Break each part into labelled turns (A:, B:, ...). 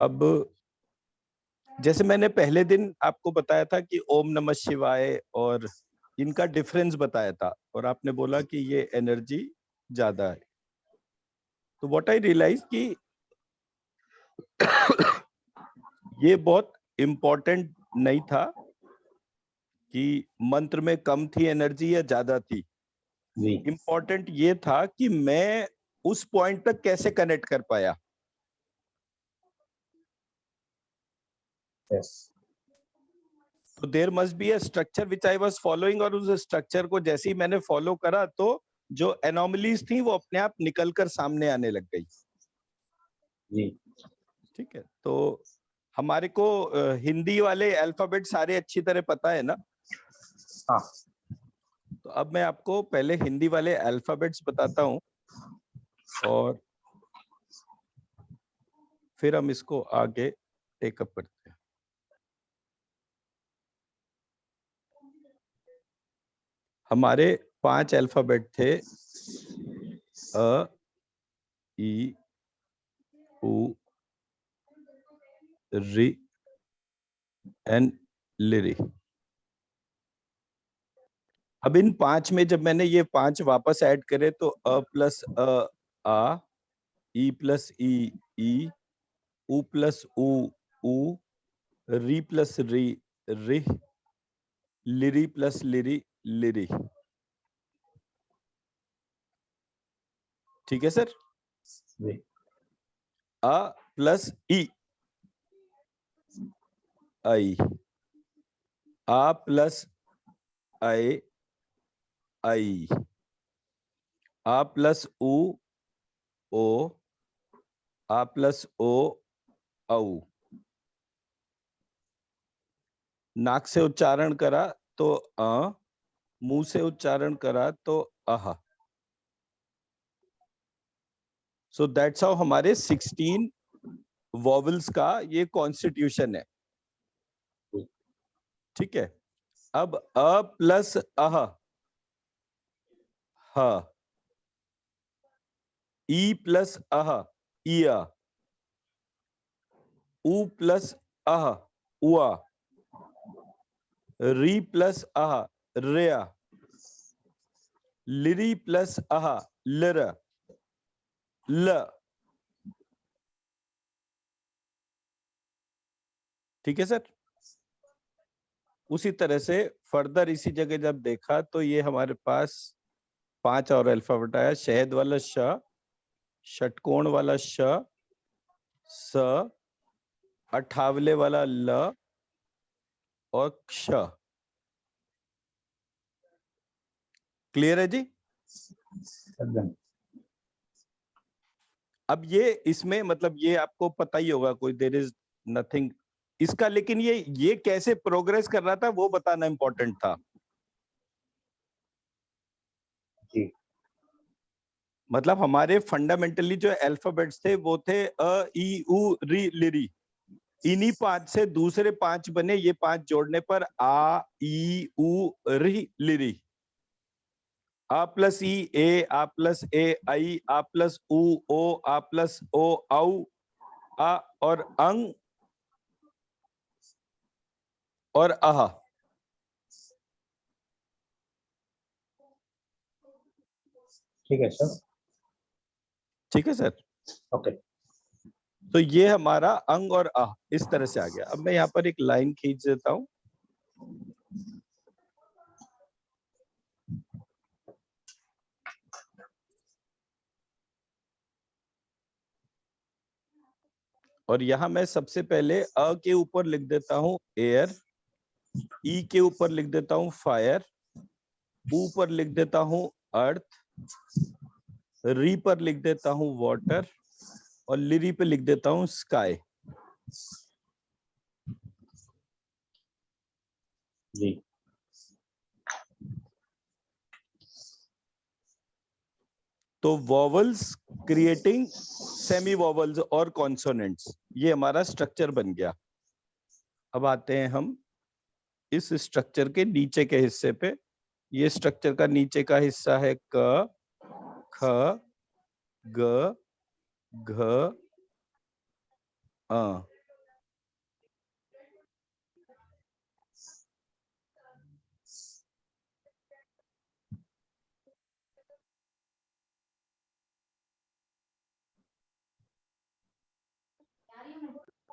A: अब जैसे मैंने पहले दिन आपको बताया था कि ओम नमः शिवाय और इनका डिफरेंस बताया था, और आपने बोला कि ये एनर्जी ज्यादा है। तो व्हाट आई रियलाइज कि ये बहुत इम्पोर्टेंट नहीं था कि मंत्र में कम थी एनर्जी या ज्यादा थी। इम्पोर्टेंट ये था कि मैं उस पॉइंट तक कैसे कनेक्ट कर पाया। तो there must be a structure which I was following, और उस स्ट्रक्चर को जैसे ही मैंने फॉलो करा तो जो एनोमलीज थी वो अपने आप निकल कर सामने आने लग गई।
B: जी
A: ठीक है, तो हमारे को हिंदी वाले अल्फाबेट सारे अच्छी तरह पता है ना?
B: हाँ।
A: तो अब मैं आपको पहले हिंदी वाले अल्फाबेट्स बताता हूँ और फिर हम इसको आगे टेकअप करते हैं। हमारे 5 अल्फाबेट थे, अ, ई, उ, री एंड लिरी। अब इन 5 में जब मैंने ये 5 वापस ऐड करे तो अ प्लस अ आ, ई प्लस ई, उ प्लस उ, री प्लस री रिह, लिरी प्लस लिरी लिरी। ठीक है सर? अ प्लस ई आई, आ प्लस आई आई, आ प्लस उ ओ, आ प्लस ओ औ। नाक से उच्चारण करा तो अ, मुंह से उच्चारण करा तो अह। सो दैट्स हाउ हमारे 16 वॉवल्स का ये कॉन्स्टिट्यूशन है। ठीक है, अब अ प्लस अह ह, ई प्लस अह इया, उ प्लस अह उआ, री प्लस अह रेया, लिरी प्लस अह लिर ल। ठीक है सर? उसी तरह से फर्दर इसी जगह जब देखा तो ये हमारे पास 5 और अल्फाबेट आया। शहद वाला श, षटकोण वाला श, स, अठावले वाला ल और क्ष। क्लियर है जी? अब ये इसमें मतलब ये आपको पता ही होगा, कोई देयर इज नथिंग इसका, लेकिन ये कैसे प्रोग्रेस कर रहा था वो बताना इंपॉर्टेंट था।
B: जी
A: मतलब हमारे फंडामेंटली जो अल्फाबेट्स थे वो थे अ ई उ री लिरी। इन्हीं 5 से दूसरे 5 बने, ये 5 जोड़ने पर आ ई उ री लिरी। आ प्लस ई ए, आ प्लस ए आई, आ प्लस उ ओ, आ प्लस ओ औ, आ और अंग और अह।
B: ठीक है सर।
A: ठीक है सर?
B: ओके।
A: तो ये हमारा अंग और अह इस तरह से आ गया। अब मैं यहाँ पर एक लाइन खींच देता हूं। और यहां मैं सबसे पहले अ के ऊपर लिख देता हूं एयर, ई के ऊपर लिख देता हूं फायर, ऊ पर लिख देता हूं अर्थ, री पर लिख देता हूं वाटर और लिरी पे लिख देता हूं स्काई।
B: जी
A: तो वॉवल्स क्रिएटिंग सेमी वॉवल्स और कॉन्सोनेंट्स, ये हमारा स्ट्रक्चर बन गया। अब आते हैं हम इस स्ट्रक्चर के नीचे के हिस्से पे। ये स्ट्रक्चर का नीचे का हिस्सा है क, ख, ग, घ, हाँ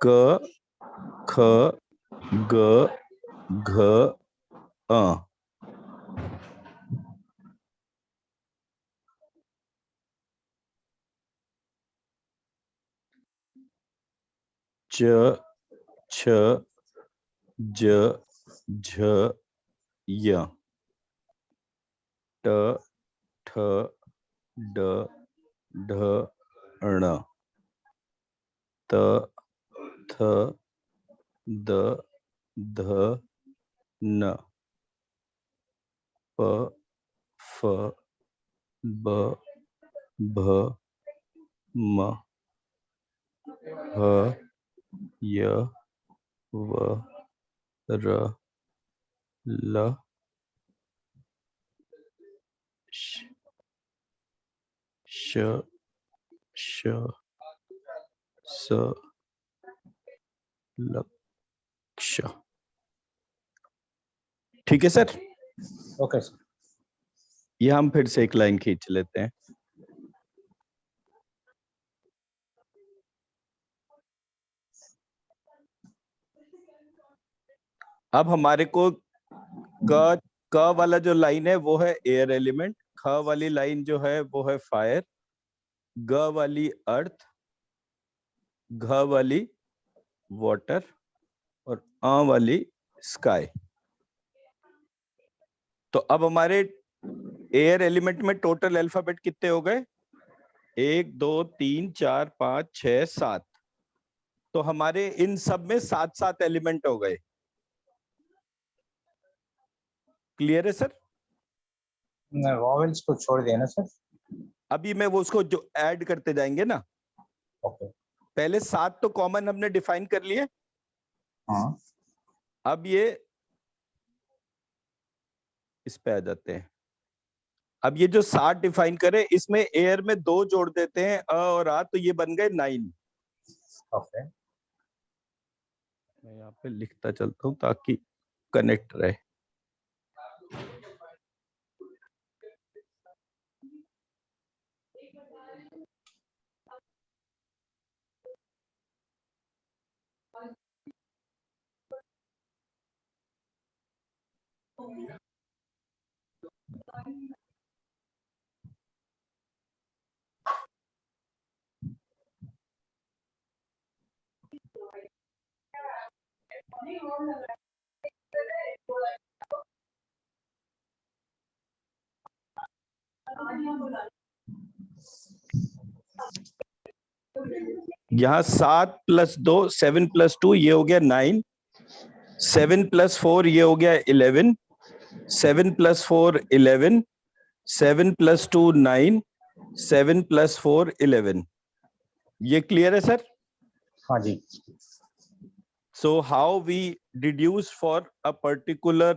A: क ख ग घ अ च छ ज झ य ट ठ ड ढ ण त थ द ध न प फ ब भ म ह य व र ल श श श स ल क्ष। ठीक है सर,
B: ओके सर।
A: ये हम फिर से एक लाइन खींच लेते हैं। अब हमारे को क वाला जो लाइन है वो है एयर एलिमेंट, ख वाली लाइन जो है वो है फायर, ग वाली अर्थ, घ वाली वाटर और अ वाली स्काई। तो अब हमारे एयर एलिमेंट में टोटल अल्फाबेट कितने हो गए? 1 2 3 4 5 6 7। तो हमारे इन सब में 7 एलिमेंट हो गए। क्लियर है सर?
B: वॉवेल्स को छोड़ देना सर।
A: अभी मैं वो उसको जो ऐड करते जाएंगे ना।
B: ओके।
A: पहले 7 तो कॉमन हमने डिफाइन कर लिए।
B: हाँ।
A: अब ये इस पे आ जाते हैं। अब ये जो 7 डिफाइन करे इसमें एयर में 2 जोड़ देते हैं, अ और आ, तो ये बन गए 9।
B: ओके।
A: मैं यहाँ पे लिखता चलता हूँ ताकि कनेक्ट रहे। यहाँ 7 + 2 7 + 2 ये हो गया 9, 7 + 4 ये हो गया 11, 7 + 4 11, 7 + 2 9, 7 + 4 11। ये क्लियर है सर?
B: हाँ जी।
A: So how we deduce for a particular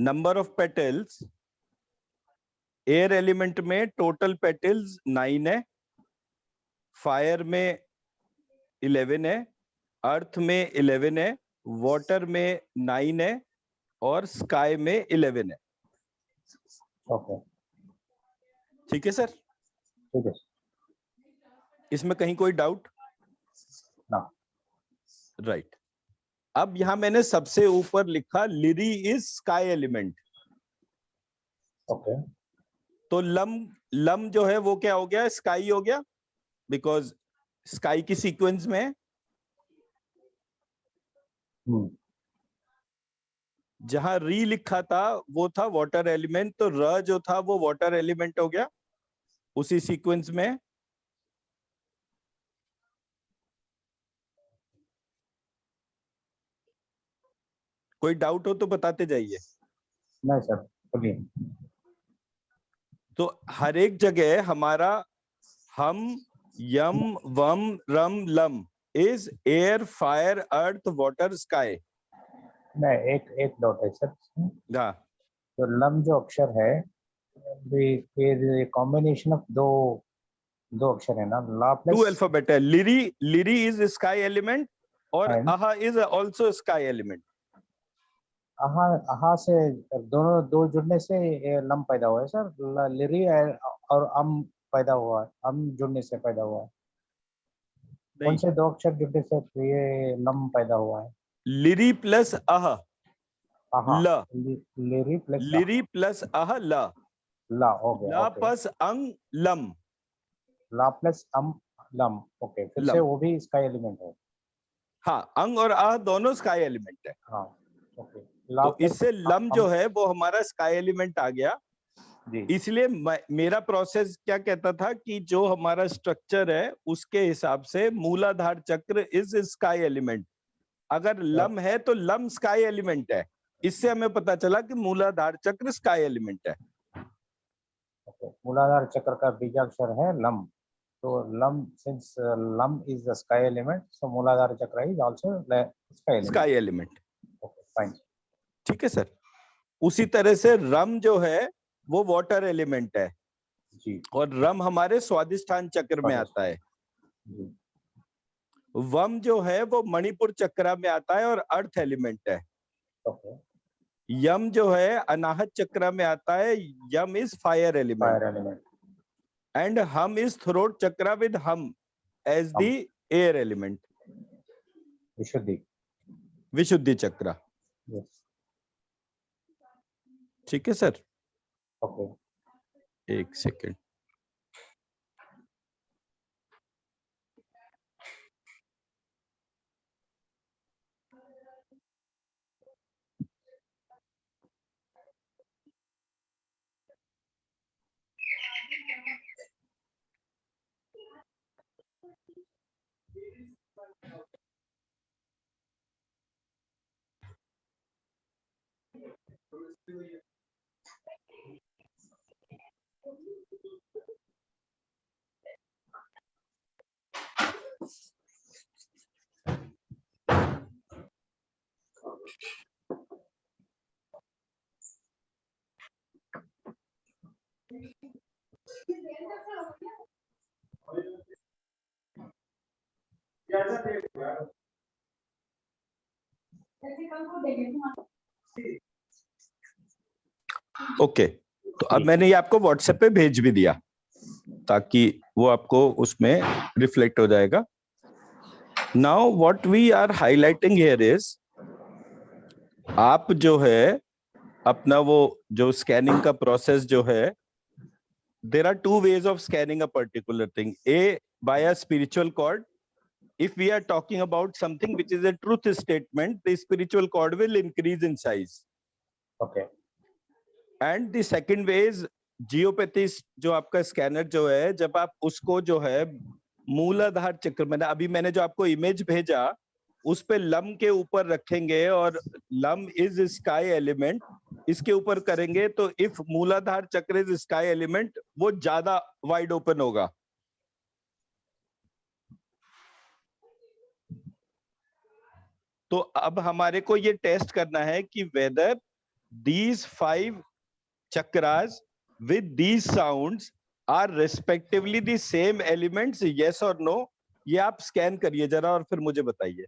A: number of petals? Air element में टोटल पेटल्स 9 है, फायर में 11 है, अर्थ में 11 है, वाटर में 9 है और स्काई में 11 है।
B: ओके।
A: ठीक है सर?
B: ठीक है।
A: इसमें कहीं कोई डाउट?
B: ना।
A: राइट। अब यहां मैंने सबसे ऊपर लिखा लिरी इज स्काई एलिमेंट।
B: ओके।
A: तो लम जो है वो क्या हो गया? स्काई हो गया, बिकॉज स्काई की सीक्वेंस में है। जहां री लिखा था वो था वाटर एलिमेंट, तो र जो था वो वाटर एलिमेंट हो गया उसी सीक्वेंस में। कोई डाउट हो तो बताते जाइए।
B: नहीं सर, बोलिए।
A: तो हर एक जगह हमारा हम यम वम रम लम is air fire earth water sky.
B: नहीं, एक डाउट है सर।
A: हाँ,
B: तो लम जो अक्षर है, कॉम्बिनेशन ऑफ दो दो अक्षर है ना, ला
A: टू
B: प्लस
A: अल्फाबेट है. लिरी इज स्काई एलिमेंट और
B: And?
A: आहा इज ऑल्सो स्काई एलिमेंट.
B: आहा, आहा से दोनों दो जुड़ने से ये लम पैदा हुआ है सर, लिरी और अम पैदा हुआ है, अम जुड़ने से पैदा हुआ है। कौन
A: नहीं,
B: से दो अक्षर जुड़ने से ये लम पैदा हुआ है?
A: लिरी प्लस आहा
B: आहा,
A: ल,
B: लिरी प्लस
A: लिरी प्लस आहा ल,
B: ला, हो गया,
A: ला
B: ओके।
A: प्लस अंग लम,
B: ला प्लस अम लम, ओके, फिर से
A: लम.
B: वो भी इसका एलिमेंट है।
A: हाँ, अंग और आह दोनों स्काई एलिमेंट है.
B: हाँ, ओके। ला
A: तो
B: प्लस
A: इससे लम जो है वो हमारा स्काई एलिमेंट आ गया.
B: जी,
A: इसलिए मेरा प्रोसेस क्या कहता था कि जो हमारा स्ट्रक्चर है उसके हिसाब से मूलाधार चक्र इज स्काई एलिमेंट. अगर लम है तो लम स्काई एलिमेंट है. इससे हमें पता चला कि मूलाधार चक्र स्काई एलिमेंट है.
B: ओके। मूलाधार चक्र का बीजाक्षर है लम, तो लम, since lam is the sky element, so Muladhara chakra is also sky element.
A: Sky element.
B: Okay, fine.
A: ठीक है सर. उसी तरह से रम जो है वो वाटर एलिमेंट है
B: जी,
A: और रम हमारे स्वादिष्ठान चक्र में आता है.
B: जी,
A: वम जो है वो मणिपुर चक्र में आता है और अर्थ एलिमेंट है.
B: ओके,
A: यम जो है अनाहत चक्र में आता है. Yam is fire element
B: fire element.
A: And ham is throat chakra with ham as the air element.
B: Vishuddhi.
A: Vishuddhi chakra.
B: Yes,
A: ठीक है सर.
B: ओके.
A: एक सेकेंड. ओके, तो अब मैंने ये आपको व्हाट्सएप पे भेज भी दिया ताकि वो आपको उसमें रिफ्लेक्ट हो जाएगा. Now what we are highlighting here is, आप जो है अपना वो जो स्कैनिंग का प्रोसेस जो है, there are two ways of scanning a particular thing. A, by a spiritual cord. If we are talking about something which is a truth statement, the spiritual cord will increase in size.
B: Okay,
A: And the second way is जियोपैथी. जो आपका scanner जो है, जब आप उसको जो है मूलाधार चक्र में, अभी मैंने जो आपको इमेज भेजा उस पे लम के ऊपर रखेंगे और लम इज स्काई एलिमेंट इसके ऊपर करेंगे, तो इफ मूलाधार चक्र इज स्काई एलिमेंट वो ज्यादा वाइड ओपन होगा. तो अब हमारे को ये टेस्ट करना है कि weather these 5 chakras with these sounds are respectively the same elements, yes or no. ये आप स्कैन करिए जरा और फिर मुझे बताइए.